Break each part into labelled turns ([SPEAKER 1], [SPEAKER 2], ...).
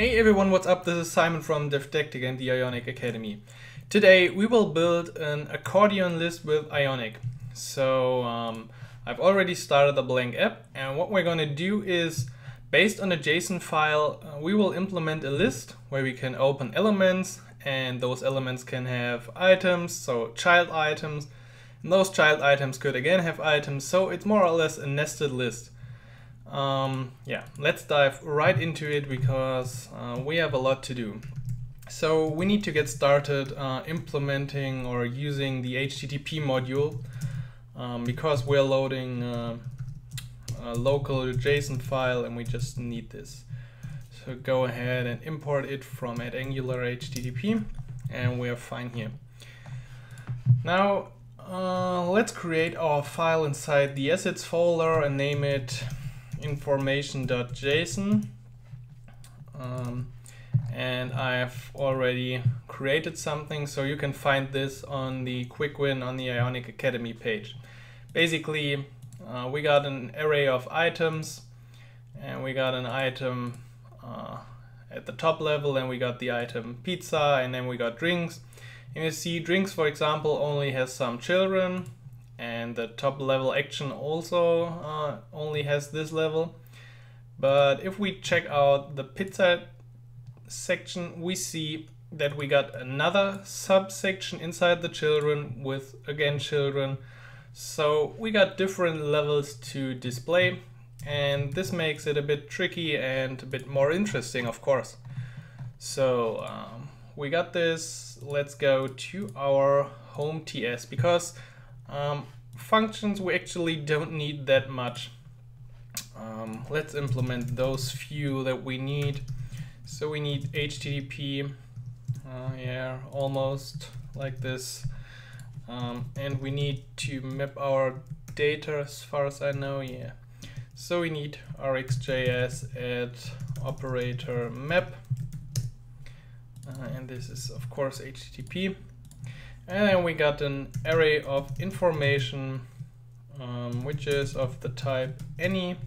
[SPEAKER 1] Hey everyone, what's up? This is Simon from Devtechtic and the Ionic Academy. Today we will build an accordion list with Ionic. So I've already started a blank app, and what we're going to do is, based on a JSON file, we will implement a list where we can open elements, and those elements can have items, so child items, and those child items could again have items, so it's more or less a nested list. Yeah, let's dive right into it because we have a lot to do. So we need to get started implementing or using the HTTP module because we're loading a local JSON file and we just need this. So go ahead and import it from @Angular HTTP and we're fine here. Now let's create our file inside the assets folder and name it information.json, and I've already created something, so you can find this on the quick win on the Ionic Academy page. Basically we got an array of items, and we got an item at the top level, and we got the item pizza, and then we got drinks. And you see drinks, for example, only has some children, and the top level action also only has this level. But if we check out the pizza section, we see that we got another subsection inside the children with again children. So we got different levels to display, and this makes it a bit tricky and a bit more interesting, of course. So we got this. Let's go to our home TS, because functions we actually don't need that much. Let's implement those few that we need. So we need HTTP, yeah, almost like this, and we need to map our data as far as I know, yeah. So we need rxjs add operator map, and this is of course HTTP. And then we got an array of information, which is of the type any.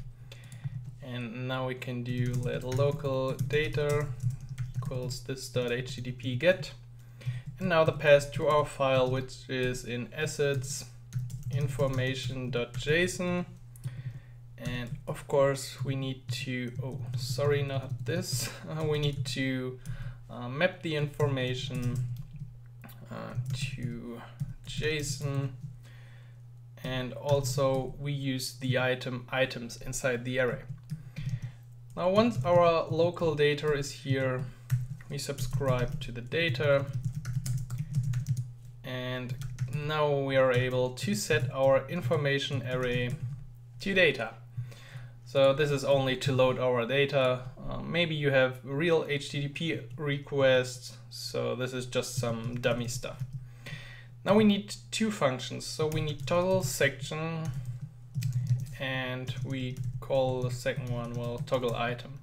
[SPEAKER 1] And now we can do let local data equals this.http get. And now the path to our file, which is in assets information.json. And of course we need to, oh sorry, not this. We need to map the information to JSON, and also we use the items inside the array. Now once our local data is here, we subscribe to the data, and now we are able to set our information array to data. So this is only to load our data. Maybe you have real HTTP requests, so this is just some dummy stuff. Now we need two functions. So we need toggle section, and we call the second one, well, toggle item.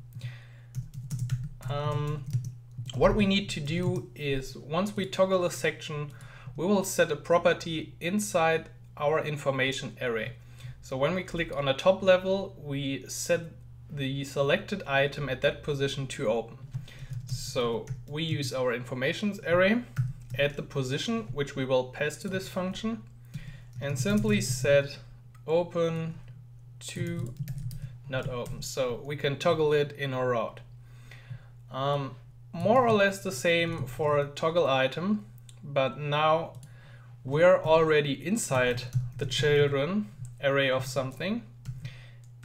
[SPEAKER 1] What we need to do is, once we toggle a section, we will set a property inside our information array. So when we click on the top level, we set the selected item at that position to open. So we use our informations array, add the position, which we will pass to this function, and simply set open to not open. So we can toggle it in or out. More or less the same for a toggle item, but now we're already inside the children array of something,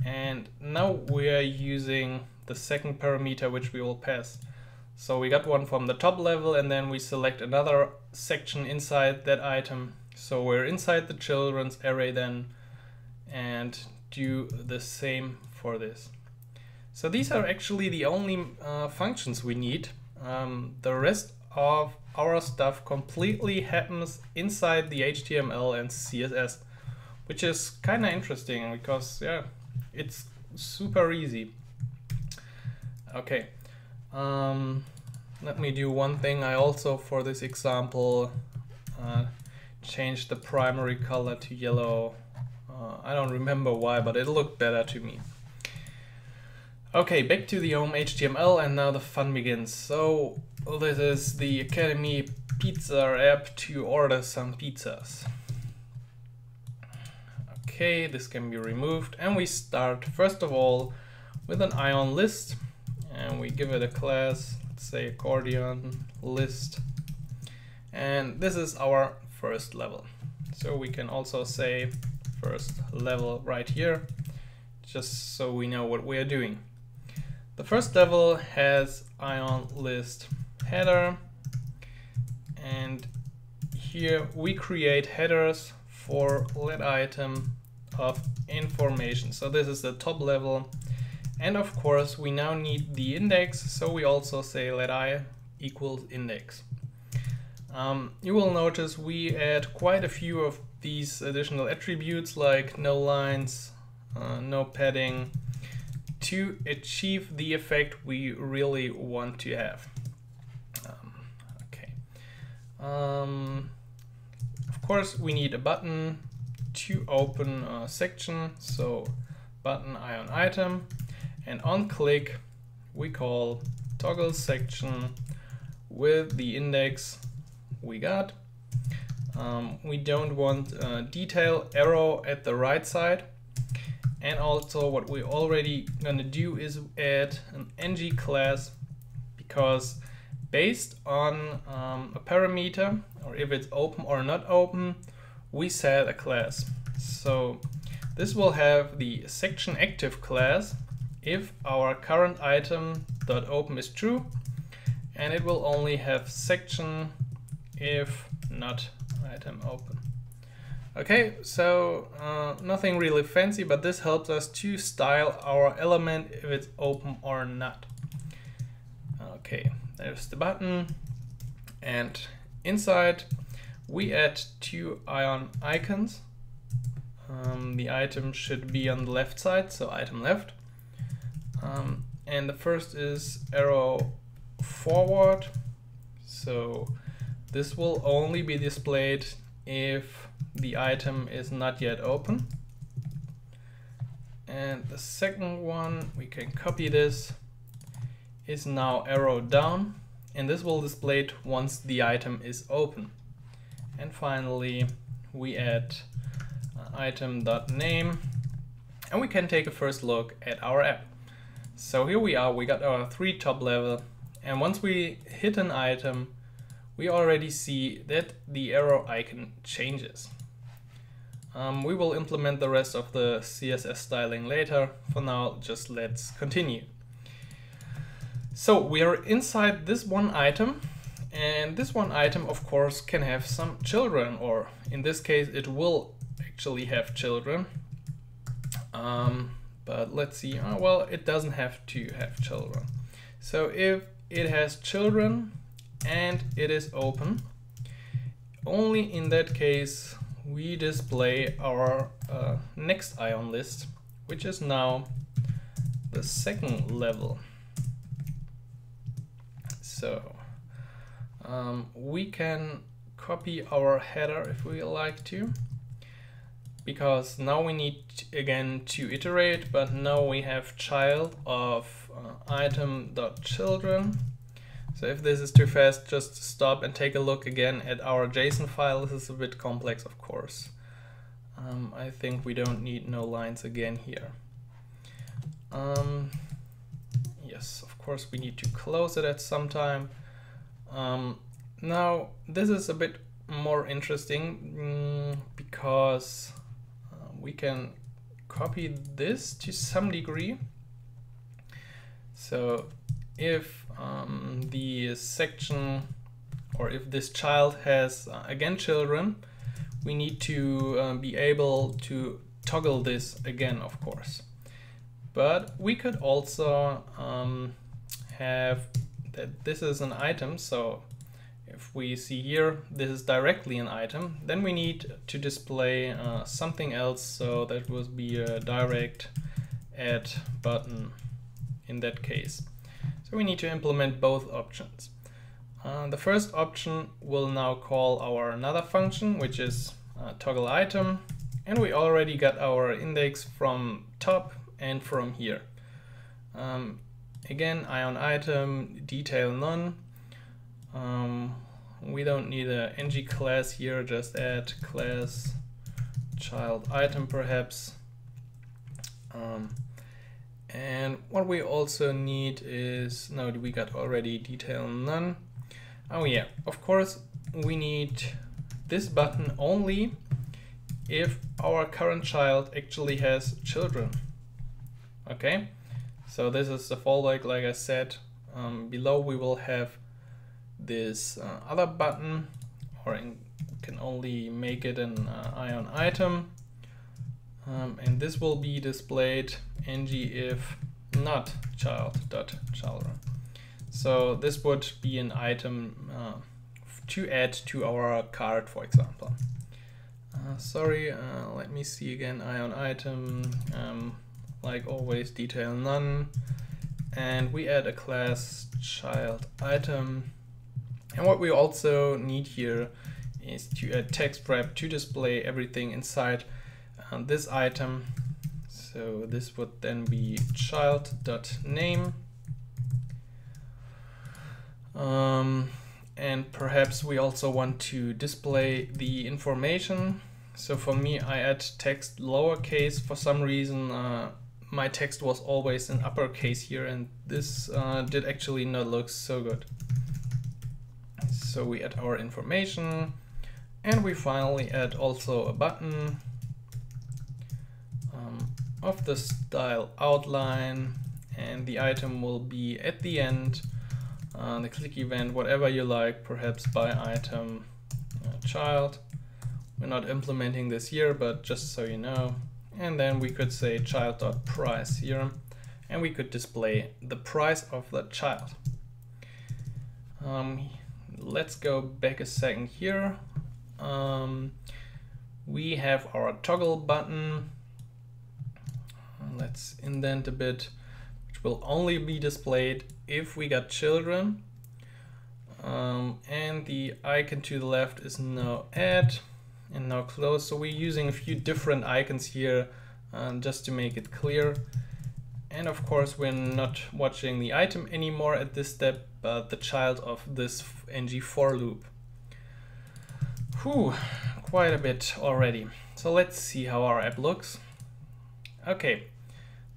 [SPEAKER 1] and now we are using the second parameter which we will pass. So we got one from the top level, and then we select another section inside that item. So we're inside the children's array then, and do the same for this. So these are actually the only functions we need. The rest of our stuff completely happens inside the HTML and CSS, which is kind of interesting because, yeah, it's super easy. Okay, let me do one thing. I also, for this example, changed the primary color to yellow. I don't remember why, but it looked better to me. Okay, back to the home HTML, and now the fun begins. So this is the Academy Pizza app to order some pizzas. Okay, this can be removed, and we start first of all with an Ion list, and we give it a class, let's say Accordion List, and this is our first level. So we can also say first level right here, just so we know what we are doing. The first level has Ion List header, and here we create headers for let item of information. So this is the top level, and of course we now need the index, so we also say let I equals index. You will notice we add quite a few of these additional attributes like no lines, no padding, to achieve the effect we really want to have. Of course we need a button to open a section, so button ion item, and on click we call toggle section with the index we got. We don't want a detail arrow at the right side. And also what we're already gonna do is add an ng class, because based on a parameter, or if it's open or not open, we set a class. So this will have the section active class if our current item.open is true, and it will only have section if not item open. Okay, so nothing really fancy, but this helps us to style our element if it's open or not. Okay, there's the button, and inside we add two ion icons. The item should be on the left side, so item left. And the first is arrow forward, so this will only be displayed if the item is not yet open. And the second one, we can copy this, is now arrow down, and this will display it once the item is open. And finally we add item.name, and we can take a first look at our app. So here we are, we got our 3 top level, and once we hit an item we already see that the arrow icon changes. We will implement the rest of the CSS styling later. For now, just let's continue. So we are inside this one item, and this one item of course can have some children, or in this case it will actually have children. But let's see, well, it doesn't have to have children. So if it has children and it is open, only in that case we display our next Ion list, which is now the second level. So we can copy our header if we like to, because now we need again to iterate, but now we have child of item.children. So if this is too fast, just stop and take a look again at our JSON file. This is a bit complex, of course. I think we don't need no lines again here. Yes, of course we need to close it at some time. Now this is a bit more interesting because we can copy this to some degree. So if the section, or if this child has again children, we need to be able to toggle this again, of course. But we could also have that this is an item. So if we see here, this is directly an item, then we need to display something else. So that would be a direct add button in that case. So we need to implement both options. The first option will now call our another function, which is toggle item, and we already got our index from top and from here. Again, ion item, detail none. We don't need a ng class here, just add class child item perhaps. And what we also need is, no, we got already detail none. Oh yeah, of course we need this button only if our current child actually has children. Okay, so this is the fallback. Like I said, below we will have this other button, or can only make it an ion item, and this will be displayed ng if not child.children. So this would be an item to add to our card, for example. Sorry, let me see again. Ion item, like always, detail none, and we add a class child item. And what we also need here is to add text wrap to display everything inside this item. So this would then be child.name. And perhaps we also want to display the information. So for me, I add text lowercase. For some reason, my text was always in uppercase here, and this did actually not look so good. So we add our information, and we finally add also a button of the style outline, and the item will be at the end. The click event, whatever you like, perhaps by item child. We're not implementing this here, but just so you know. And then we could say child.price here, and we could display the price of the child. Let's go back a second here. We have our toggle button. Let's indent a bit, which will only be displayed if we got children. And the icon to the left is now add and now close. So we're using a few different icons here just to make it clear. And of course, we're not watching the item anymore at this step, but the child of this ng for loop. Whew, quite a bit already. So let's see how our app looks. Okay,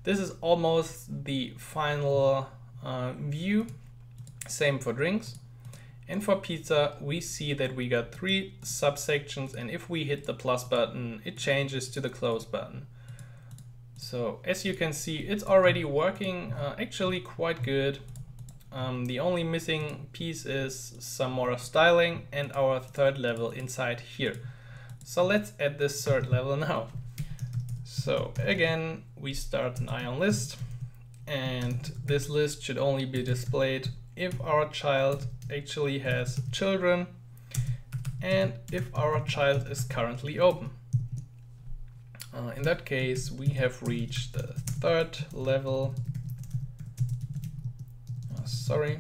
[SPEAKER 1] this is almost the final view. Same for drinks. And for pizza, we see that we got 3 subsections, and if we hit the plus button, it changes to the close button. So as you can see, it's already working actually quite good. The only missing piece is some more styling and our third level inside here. So let's add this third level now. So again, we start an ion list, and this list should only be displayed if our child actually has children and if our child is currently open. In that case, we have reached the third level. Sorry.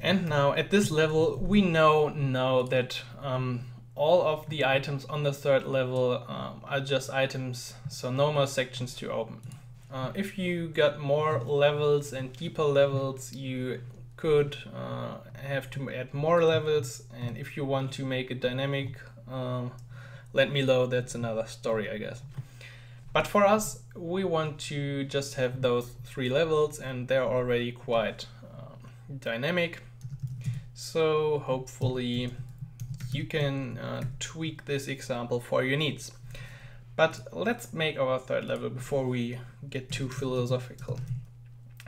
[SPEAKER 1] And now at this level, we know now that all of the items on the third level are just items, so no more sections to open. If you got more levels and deeper levels, you could have to add more levels, and if you want to make it dynamic, let me know, that's another story, I guess. But for us, we want to just have those 3 levels, and they're already quite dynamic. So hopefully you can tweak this example for your needs. But let's make our third level before we get too philosophical.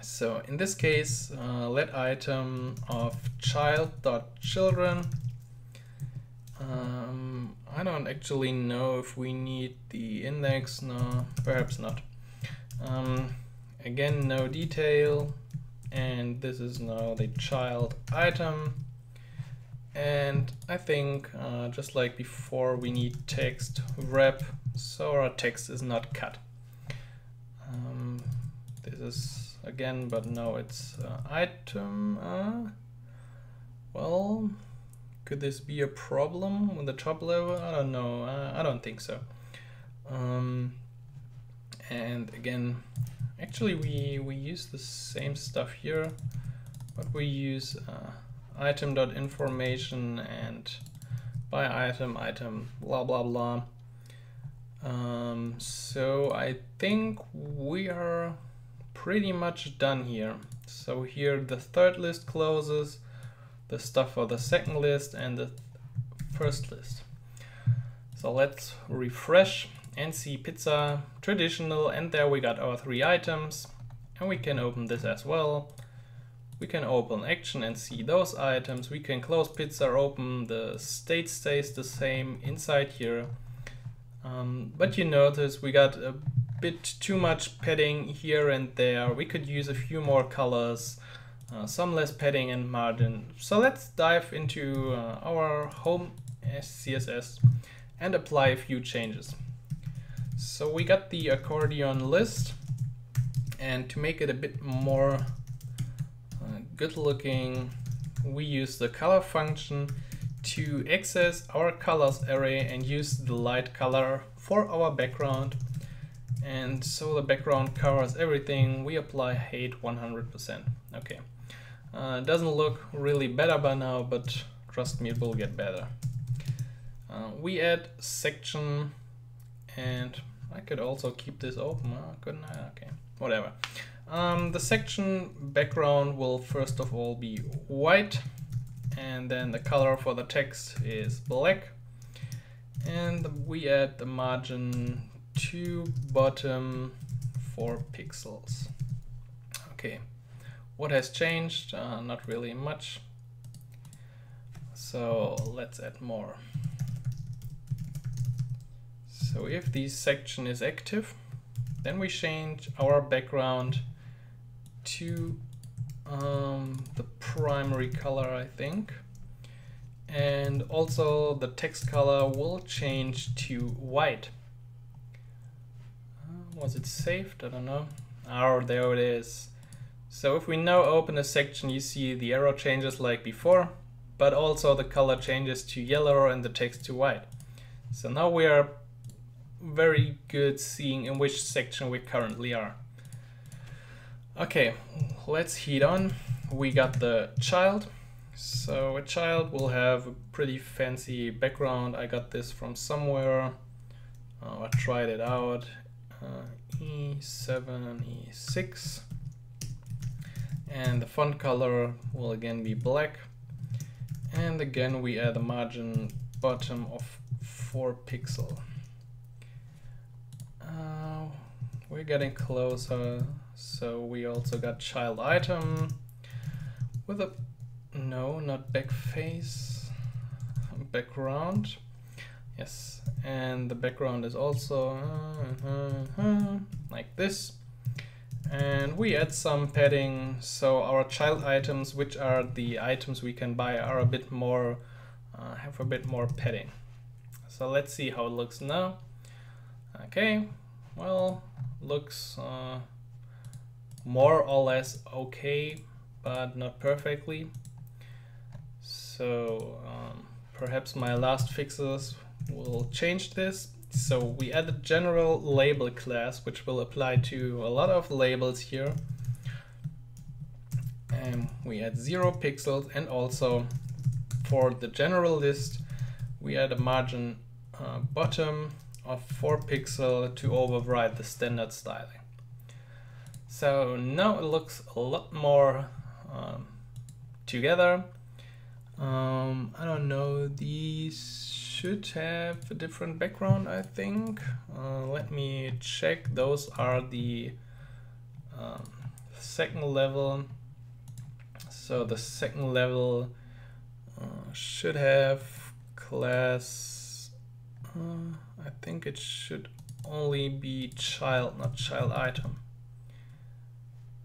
[SPEAKER 1] So in this case, let item of child.children. I don't actually know if we need the index. No, perhaps not. Again, no detail, and this is now the child item. And I think just like before, we need text wrap, so our text is not cut. This is again, but no, it's item. Well, could this be a problem with the top level? I don't know. I don't think so. And again, actually we use the same stuff here, but we use item.information and by item blah blah blah. So I think we are pretty much done here. So here the third list closes, the stuff for the second list and the first list. So let's refresh and see pizza, traditional, and there we got our 3 items. And we can open this as well. We can open action and see those items. We can close pizza, open, the state stays the same inside here. But you notice we got a bit too much padding here and there. We could use a few more colors, some less padding and margin. So let's dive into our home CSS and apply a few changes. So we got the accordion list, and to make it a bit more good looking, we use the color function to access our colors array and use the light color for our background. And so the background covers everything. We apply height 100%. Okay, it doesn't look really better by now, but trust me, it will get better. We add section, and I could also keep this open, couldn't I? Okay, whatever. The section background will first of all be white, and then the color for the text is black, and we add the margin to bottom 4 pixels. Okay, what has changed? Not really much, so let's add more. So if this section is active, then we change our background to the primary color, I think. And also the text color will change to white. Was it saved? I don't know. Oh, there it is. So if we now open a section, you see the arrow changes like before, but also the color changes to yellow and the text to white. So now we are very good seeing in which section we currently are. Okay, let's heat on. We got the child. So a child will have a pretty fancy background. I got this from somewhere. I tried it out. E7, E6. And the font color will again be black. And again we add a margin bottom of 4 pixels. We're getting closer. So we also got child item with a, no, not back face, background. Yes, and the background is also like this. And we add some padding, so our child items, which are the items we can buy, are a bit more, have a bit more padding. So let's see how it looks now. Okay, well, looks more or less okay, but not perfectly. So perhaps my last fixes will change this. So we add a general label class, which will apply to a lot of labels here. And we add 0 pixels, and also for the general list, we add a margin bottom of 4 pixels to override the standard styling. So now it looks a lot more together. I don't know, these should have a different background, I think. Let me check. Those are the second level. So the second level should have class, I think it should only be child, not child item.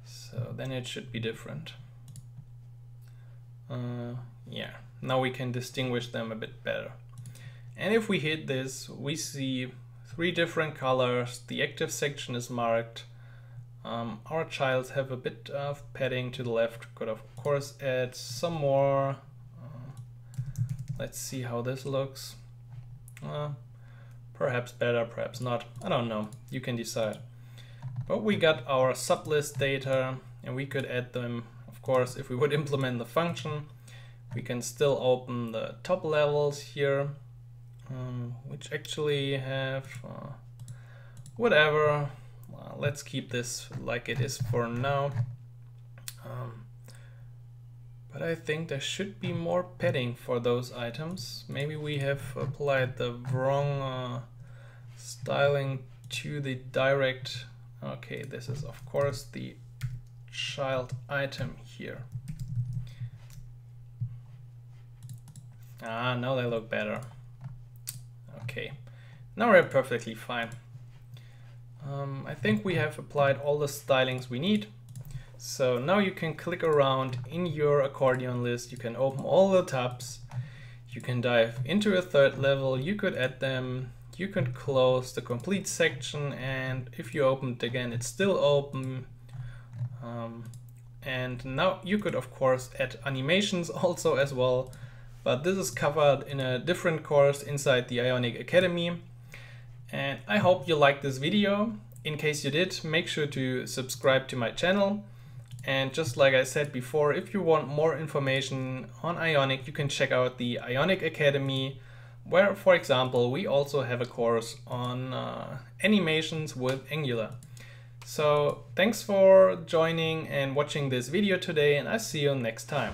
[SPEAKER 1] So then it should be different. Yeah, now we can distinguish them a bit better. And if we hit this, we see 3 different colors. The active section is marked. Our childs have a bit of padding to the left. Could of course add some more. Let's see how this looks. Perhaps better, perhaps not. I don't know. You can decide. But we got our sublist data, and we could add them, of course, if we would implement the function. We can still open the top levels here, which actually have whatever. Let's keep this like it is for now. But I think there should be more padding for those items. Maybe we have applied the wrong styling to the direct. Okay, this is of course the child item here. Now they look better. Okay, now we're perfectly fine. I think we have applied all the stylings we need. So now you can click around in your accordion list, you can open all the tabs, you can dive into a third level, you could add them, you can close the complete section, and if you open it again it's still open. And now you could of course add animations also as well, but this is covered in a different course inside the Ionic Academy. And I hope you liked this video. In case you did, make sure to subscribe to my channel. And just like I said before, if you want more information on Ionic, you can check out the Ionic Academy, where, for example, we also have a course on animations with Angular. So thanks for joining and watching this video today, and I'll see you next time.